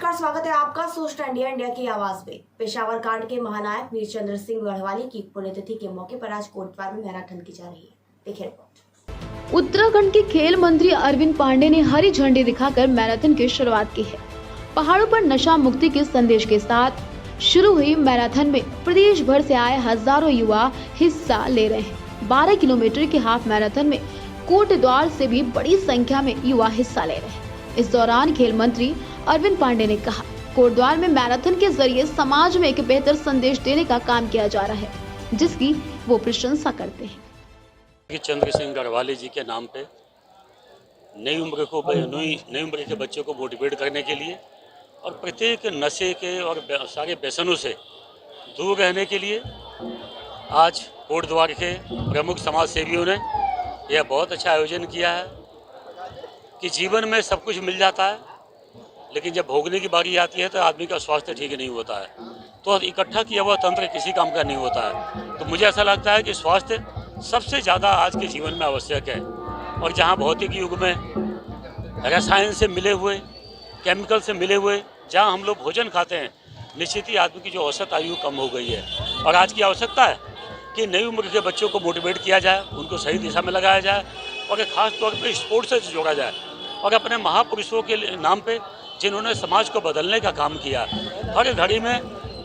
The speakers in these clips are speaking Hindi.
नमस्कार, स्वागत है आपका सोशल इंडिया इंडिया की आवाज में। पेशावर कांड के महानायक वीर चंद्र सिंह गढ़वाली की पुण्यतिथि के मौके पर आज कोटद्वार में मैराथन की जा रही है। देखिए रिपोर्ट। उत्तराखंड के खेल मंत्री अरविंद पांडे ने हरी झंडी दिखाकर मैराथन की शुरुआत की है। पहाड़ों पर नशा मुक्ति के संदेश के साथ शुरू हुई मैराथन में प्रदेश भर से आए हजारों युवा हिस्सा ले रहे हैं। 12 किलोमीटर के हाफ मैराथन में कोटद्वार से भी बड़ी संख्या में युवा हिस्सा ले रहे हैं। इस दौरान खेल मंत्री अरविंद पांडे ने कहा, कोटद्वार में मैराथन के जरिए समाज में एक बेहतर संदेश देने का काम किया जा रहा है, जिसकी वो प्रशंसा करते हैं। चंद्र सिंह गढ़वाली जी के नाम पे नई उम्र के बच्चों को मोटिवेट करने के लिए और प्रत्येक नशे के और सारे व्यसनों से दूर रहने के लिए आज कोटद्वार के प्रमुख समाज सेवियों ने यह बहुत अच्छा आयोजन किया है कि जीवन में सब कुछ मिल जाता है, लेकिन जब भोगने की बारी आती है तो आदमी का स्वास्थ्य ठीक नहीं होता है। तो इकट्ठा किया हुआ तंत्र किसी काम का नहीं होता है। तो मुझे ऐसा लगता है कि स्वास्थ्य सबसे ज़्यादा आज के जीवन में आवश्यक है। और जहाँ भौतिक युग में रसायन से मिले हुए, केमिकल से मिले हुए जहाँ हम लोग भोजन खाते हैं, निश्चित ही आदमी की जो औसत आयु कम हो गई है। और आज की आवश्यकता है कि नई उम्र के बच्चों को मोटिवेट किया जाए, उनको सही दिशा में लगाया जाए और ख़ास तौर पर स्पोर्ट्स से जोड़ा जाए और अपने महापुरुषों के नाम पे जिन्होंने समाज को बदलने का काम किया। हर घड़ी में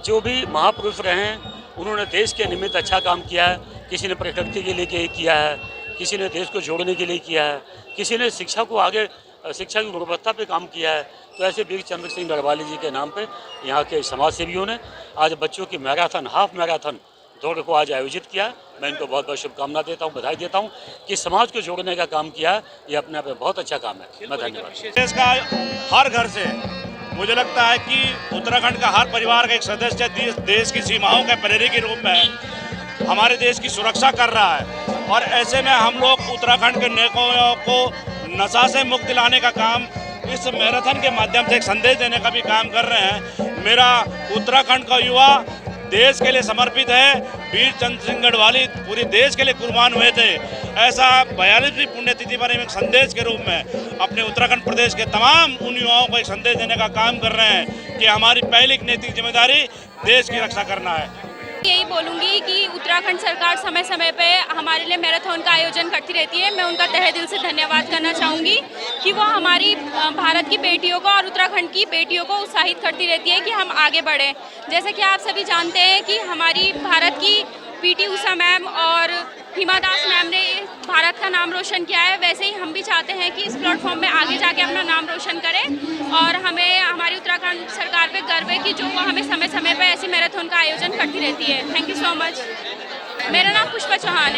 जो भी महापुरुष रहे हैं उन्होंने देश के निमित्त अच्छा काम किया है। किसी ने प्रकृति के लिए किया है, किसी ने देश को जोड़ने के लिए किया है, किसी ने शिक्षा को आगे, शिक्षा की गुणवत्ता पे काम किया है। तो ऐसे वीर चंद्र सिंह गढ़वाली जी के नाम पे यहाँ के समाज सेवियों ने आज बच्चों की मैराथन, हाफ मैराथन दौड़ को आज आयोजित किया। मैं इनको बहुत बहुत शुभकामना देता हूँ, बधाई देता हूँ कि समाज को जोड़ने का काम किया। ये अपने आप में बहुत अच्छा काम है। मैं धन्यवाद। देश का हर घर से मुझे लगता है कि उत्तराखंड का हर परिवार का एक सदस्य देश की सीमाओं के प्रहरी के रूप में हमारे देश की सुरक्षा कर रहा है। और ऐसे में हम लोग उत्तराखंड के नागरिकों को नशा से मुक्त दिलाने का काम इस मैराथन के माध्यम से एक संदेश देने का भी काम कर रहे हैं। मेरा उत्तराखंड का युवा देश के लिए समर्पित है। वीर चंद्र सिंह गढ़वाली पूरे देश के लिए कुर्बान हुए थे। ऐसा 42वीं पुण्यतिथि पर एक संदेश के रूप में अपने उत्तराखंड प्रदेश के तमाम उन युवाओं को एक संदेश देने का काम कर रहे हैं कि हमारी पहली नैतिक जिम्मेदारी देश की रक्षा करना है। यही बोलूँगी कि उत्तराखंड सरकार समय समय पे हमारे लिए मैराथन का आयोजन करती रहती है। मैं उनका तहे दिल से धन्यवाद करना चाहूँगी कि वो हमारी भारत की बेटियों को और उत्तराखंड की बेटियों को उत्साहित करती रहती है कि हम आगे बढ़ें। जैसे कि आप सभी जानते हैं कि हमारी भारत की पीटी उषा मैम और हिमा दास मैम ने भारत का नाम रोशन किया है, वैसे ही हम भी चाहते हैं कि इस प्लेटफॉर्म में आगे जाके अपना नाम रोशन करें। और हमें हमारी उत्तराखंड सरकार पे गर्व है कि जो वो हमें समय समय पर ऐसी मैराथन का आयोजन करती रहती है। Thank you so much. मेरा नाम पुष्पा चौहान है।